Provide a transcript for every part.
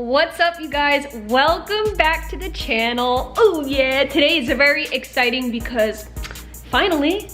What's up, you guys? Welcome back to the channel. Oh yeah, today is very exciting because finally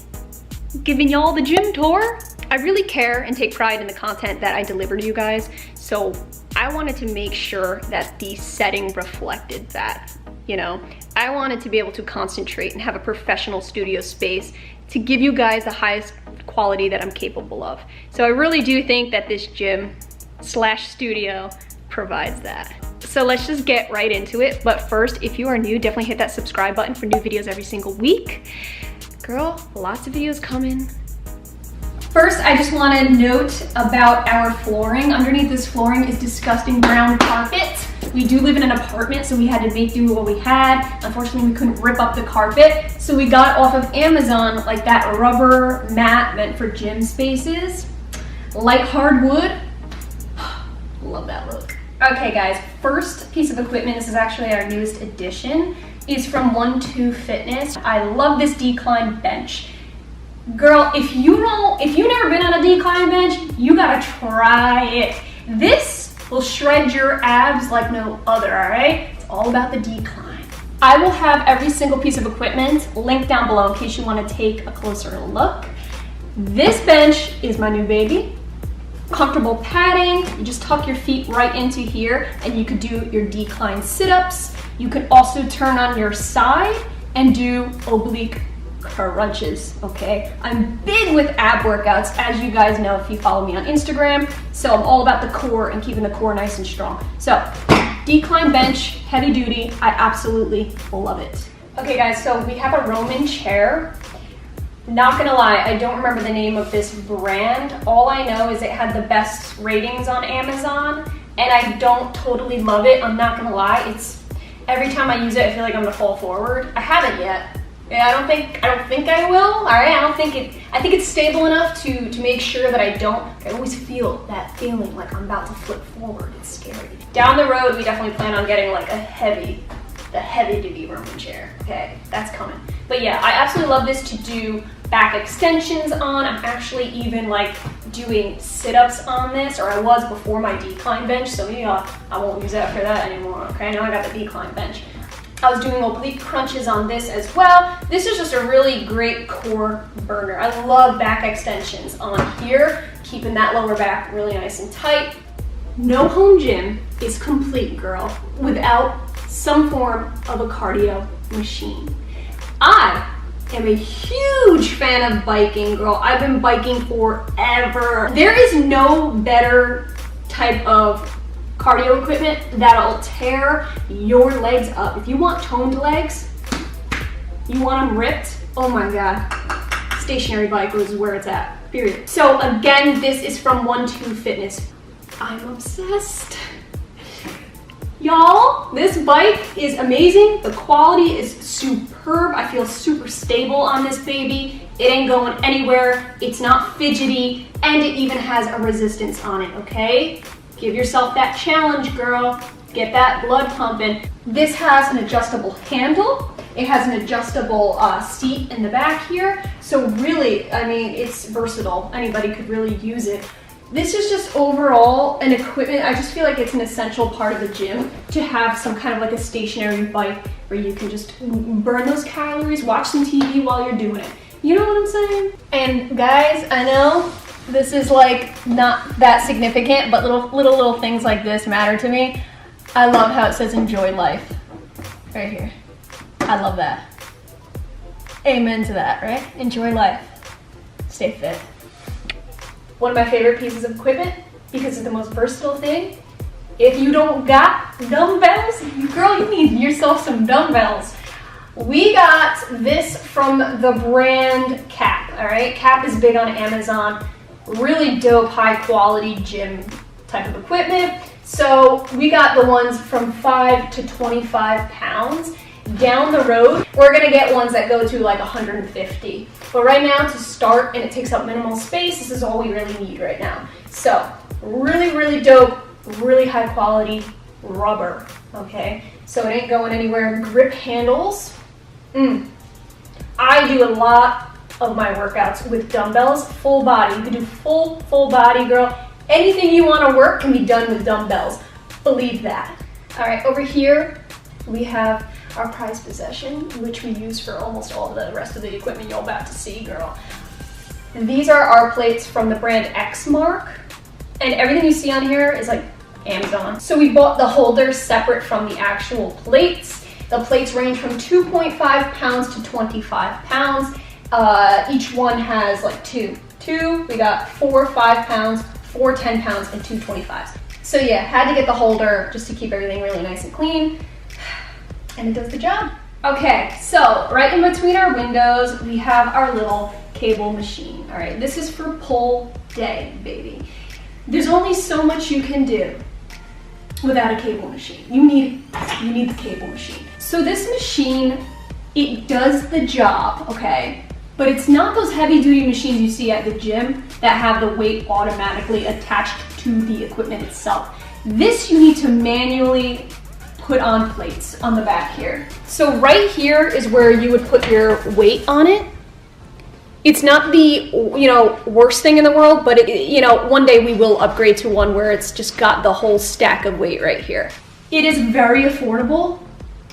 giving y'all the gym tour. I really care and take pride in the content that I deliver to you guys, so I wanted to make sure that the setting reflected that. You know, I wanted to be able to concentrate and have a professional studio space to give you guys the highest quality that I'm capable of. So I really do think that this gym slash studio provides that. So let's just get right into it. But first, if you are new, definitely hit that subscribe button for new videos every single week. Girl, lots of videos coming. First, I just want to note about our flooring. Underneath this flooring is disgusting brown carpet. We do live in an apartment, so we had to make do with what we had. Unfortunately, we couldn't rip up the carpet, so we got off of Amazon like that rubber mat meant for gym spaces. Light hardwood. Love that look. Okay guys, first piece of equipment, this is actually our newest addition, is from 1-2 Fitness. I love this decline bench. Girl, if you've never been on a decline bench, you gotta try it. This will shred your abs like no other, all right? It's all about the decline. I will have every single piece of equipment linked down below in case you wanna take a closer look. This bench is my new baby. Comfortable padding, you just tuck your feet right into here and you could do your decline sit-ups. You could also turn on your side and do oblique crunches, okay? I'm big with ab workouts, as you guys know if you follow me on Instagram, so I'm all about the core and keeping the core nice and strong. So, decline bench, heavy duty, I absolutely love it. Okay guys, so we have a Roman chair. Not gonna lie, I don't remember the name of this brand. All I know is it had the best ratings on Amazon, and I don't totally love it. I'm not gonna lie. Every time I use it, I feel like I'm gonna fall forward. I haven't yet. Yeah, I don't think I will. All right, I think it's stable enough to make sure that I always feel that feeling like I'm about to flip forward. It's scary. Down the road, we definitely plan on getting like the heavy duty Roman chair. Okay, that's coming. But yeah, I absolutely love this to do back extensions on. I'm actually even like doing sit-ups on this, or I was before my decline bench, so maybe I won't use that for that anymore. Okay, now I got the decline bench. I was doing oblique crunches on this as well. This is just a really great core burner. I love back extensions on here, keeping that lower back really nice and tight. No home gym is complete, girl, without some form of a cardio machine. I am a huge fan of biking, girl. I've been biking forever. There is no better type of cardio equipment that'll tear your legs up. If you want toned legs, you want them ripped, oh my God, stationary bike is where it's at, period. So again, this is from 1-2 Fitness. I'm obsessed. Y'all, this bike is amazing. The quality is superb. I feel super stable on this baby. It ain't going anywhere. It's not fidgety, and it even has a resistance on it, okay? Give yourself that challenge, girl. Get that blood pumping. This has an adjustable handle. It has an adjustable seat in the back here. So really, I mean, it's versatile. Anybody could really use it. This is just overall an equipment. I just feel like it's an essential part of the gym to have some kind of like a stationary bike where you can just burn those calories, watch some TV while you're doing it. You know what I'm saying? And guys, I know this is like not that significant, but little things like this matter to me. I love how it says enjoy life right here. I love that. Amen to that, right? Enjoy life. Stay fit. One of my favorite pieces of equipment because it's the most versatile thing. If you don't got dumbbells, girl, you need yourself some dumbbells. We got this from the brand Cap, all right? Cap is big on Amazon. Really dope, high quality gym type of equipment. So we got the ones from 5 to 25 pounds. Down the road, we're gonna get ones that go to like 150. But right now, to start, and it takes up minimal space, this is all we really need right now. So really dope, really high quality rubber, okay? So it ain't going anywhere. Grip handles. I do a lot of my workouts with dumbbells, full body. You can do full body, girl. Anything you wanna work can be done with dumbbells. Believe that. All right, over here, we have our prized possession, which we use for almost all of the rest of the equipment you're about to see, girl. And these are our plates from the brand X Mark. And everything you see on here is like Amazon. So we bought the holders separate from the actual plates. The plates range from 2.5 pounds to 25 pounds. Each one has like two. We got 4 5 pounds, 4 10 pounds, and 2 25s. So yeah, had to get the holder just to keep everything really nice and clean. And it does the job. Okay, so right in between our windows, we have our little cable machine. All right, this is for pull day, baby. There's only so much you can do without a cable machine. You need the cable machine. So this machine, it does the job, okay? But it's not those heavy duty machines you see at the gym that have the weight automatically attached to the equipment itself. This you need to manually put on plates on the back here. So right here is where you would put your weight on it. It's not the, worst thing in the world, but one day we will upgrade to one where it's just got the whole stack of weight right here. It is very affordable.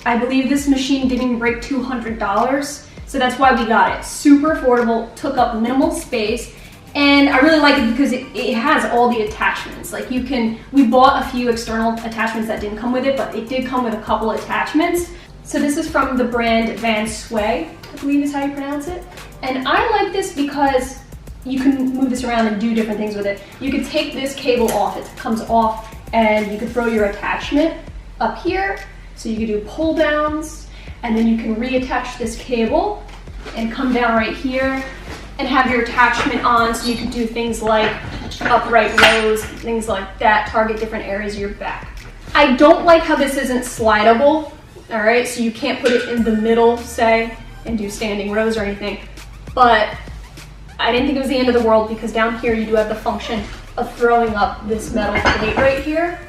I believe this machine didn't break $200, so that's why we got it. Super affordable, took up minimal space, and I really like it because it has all the attachments. Like we bought a few external attachments that didn't come with it, but it did come with a couple attachments. So this is from the brand Van Sway, I believe is how you pronounce it. And I like this because you can move this around and do different things with it. You could take this cable off, it comes off, and you could throw your attachment up here. So you could do pull downs, and then you can reattach this cable and come down right here and have your attachment on, so you could do things like upright rows, things like that, target different areas of your back. I don't like how this isn't slidable, all right? So you can't put it in the middle, say, and do standing rows or anything. But I didn't think it was the end of the world because down here you do have the function of throwing up this metal plate right here,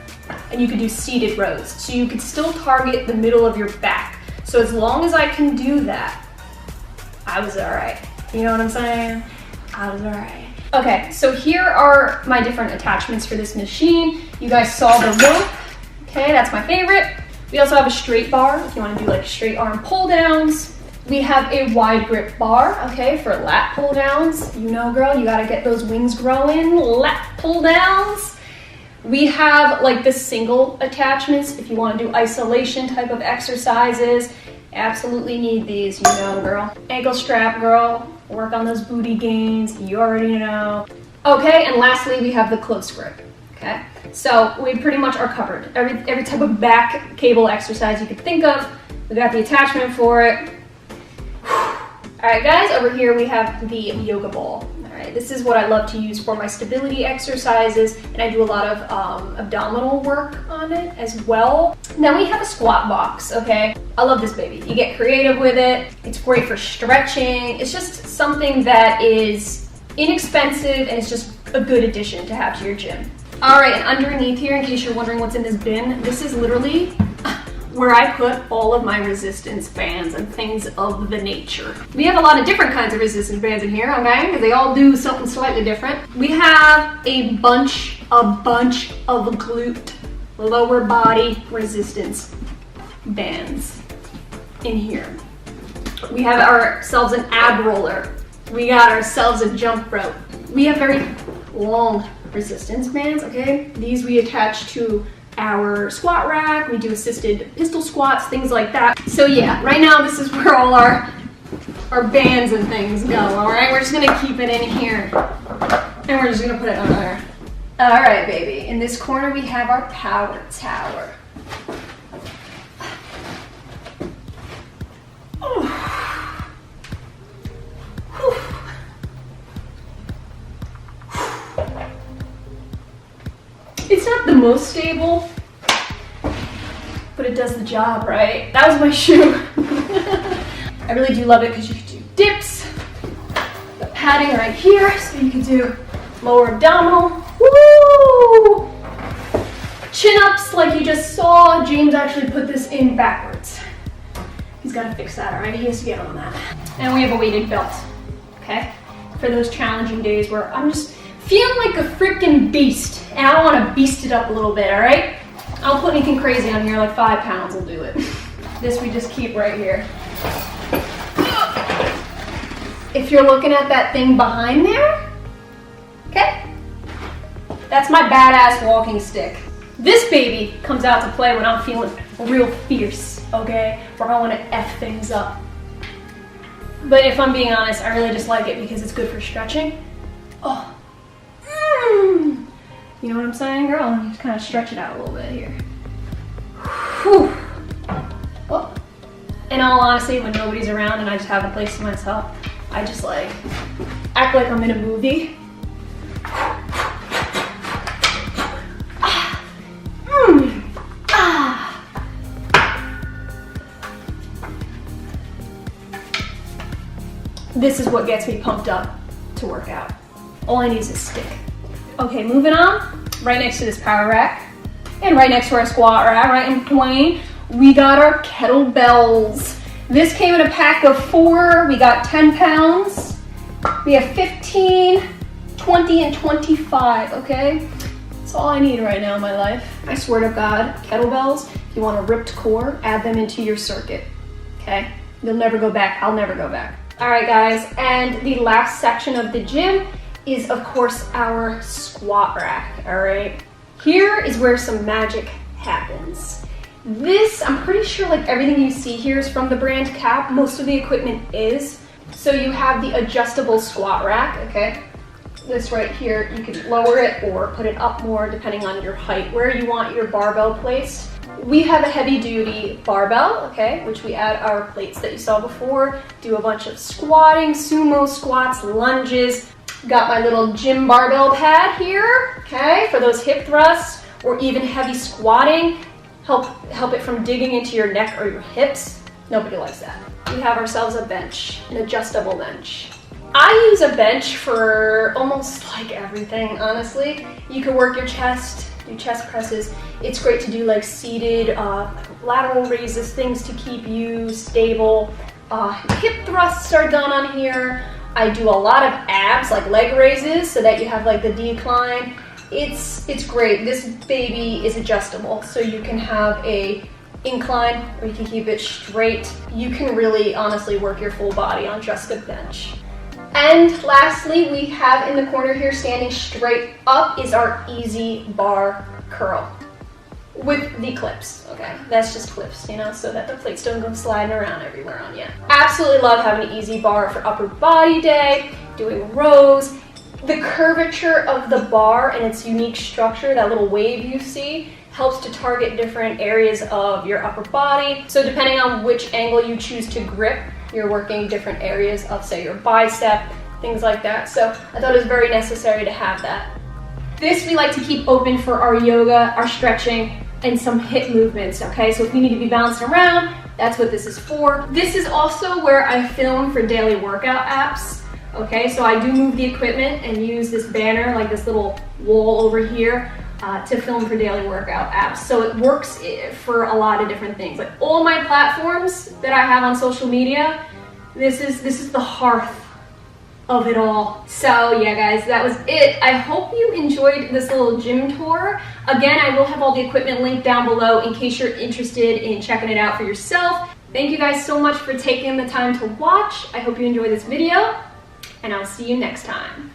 and you could do seated rows. So you could still target the middle of your back. So as long as I can do that, I was all right. You know what I'm saying? I was all right. Okay, so here are my different attachments for this machine. You guys saw the rope. Okay, that's my favorite. We also have a straight bar if you want to do like straight arm pull downs. We have a wide grip bar, okay, for lat pull downs. You know, girl, you gotta get those wings growing, lat pull downs. We have like the single attachments if you want to do isolation type of exercises. Absolutely need these, you know, girl. Ankle strap, girl. Work on those booty gains, you already know. Okay, and lastly, we have the close grip, okay? So we pretty much are covered. Every type of back cable exercise you could think of, we got the attachment for it. All right, guys, over here we have the yoga ball. All right, this is what I love to use for my stability exercises, and I do a lot of abdominal work on it as well. Then we have a squat box, okay? I love this baby. You get creative with it. It's great for stretching. It's just something that is inexpensive, and it's just a good addition to have to your gym. All right, and underneath here, in case you're wondering what's in this bin, this is literally where I put all of my resistance bands and things of the nature. We have a lot of different kinds of resistance bands in here, okay? Because they all do something slightly different. We have a bunch of glute, lower body resistance bands in here. We have ourselves an ab roller. We got ourselves a jump rope. We have very long resistance bands, okay? These we attach to our squat rack. We do assisted pistol squats, things like that. So yeah, right now this is where all our bands and things go, all right? We're just gonna keep it in here and we're just gonna put it on there. All right, baby. In this corner we have our power tower. It's not the most stable, but it does the job, right? That was my shoe. I really do love it because you can do dips, the padding right here, so you can do lower abdominal, woo! Chin-ups like you just saw. James actually put this in backwards. He's got to fix that, all right? He has to get on that. And we have a weighted belt, okay? For those challenging days where I'm just feeling like a freaking beast, and I want to beast it up a little bit, all right? I don't put anything crazy on here, like 5 pounds will do it. This we just keep right here. If you're looking at that thing behind there, okay, that's my badass walking stick. This baby comes out to play when I'm feeling real fierce, okay, where I want to F things up. But if I'm being honest, I really just like it because it's good for stretching. Oh, you know what I'm saying, girl? Let me just kind of stretch it out a little bit here. Whew. Oh. In all honesty, when nobody's around and I just have a place to myself, I just like act like I'm in a movie. This is what gets me pumped up to work out. All I need is a stick. Okay, moving on. Right next to this power rack and right next to our squat rack, right in between, we got our kettlebells. This came in a pack of 4. We got 10 pounds. We have 15, 20, and 25, okay? That's all I need right now in my life. I swear to God, kettlebells, if you want a ripped core, add them into your circuit, okay? You'll never go back. I'll never go back. All right, guys, and the last section of the gym is, of course, our squat rack, all right? Here is where some magic happens. This, I'm pretty sure like everything you see here is from the brand Cap. Most of the equipment is. So you have the adjustable squat rack, okay? This right here, you can lower it or put it up more depending on your height, where you want your barbell placed. We have a heavy duty barbell, okay, which we add our plates that you saw before, do a bunch of squatting, sumo squats, lunges. Got my little gym barbell pad here, okay, for those hip thrusts or even heavy squatting. Help it from digging into your neck or your hips. Nobody likes that. We have ourselves a bench, an adjustable bench. I use a bench for almost like everything, honestly. You can work your chest, do chest presses. It's great to do like seated lateral raises, things to keep you stable. Hip thrusts are done on here. I do a lot of abs, like leg raises, so that you have like the decline. It's great. This baby is adjustable, so you can have a incline or you can keep it straight. You can really honestly work your full body on just a bench. And lastly, we have in the corner here, standing straight up, is our easy bar curl with the clips, okay? That's just clips, you know, so that the plates don't go sliding around everywhere on you. Absolutely love having an easy bar for upper body day, doing rows. The curvature of the bar and its unique structure, that little wave you see, helps to target different areas of your upper body. So depending on which angle you choose to grip, you're working different areas of, say, your bicep, things like that. So I thought it was very necessary to have that. This we like to keep open for our yoga, our stretching, and some hip movements, okay? So if you need to be bouncing around, that's what this is for. This is also where I film for daily workout apps, okay? So I do move the equipment and use this banner, like this little wall over here, to film for daily workout apps. So it works for a lot of different things. Like all my platforms that I have on social media, this is the hearth of it all. So yeah, guys, that was it. I hope you enjoyed this little gym tour. Again, I will have all the equipment linked down below in case you're interested in checking it out for yourself. Thank you guys so much for taking the time to watch. I hope you enjoyed this video, and I'll see you next time.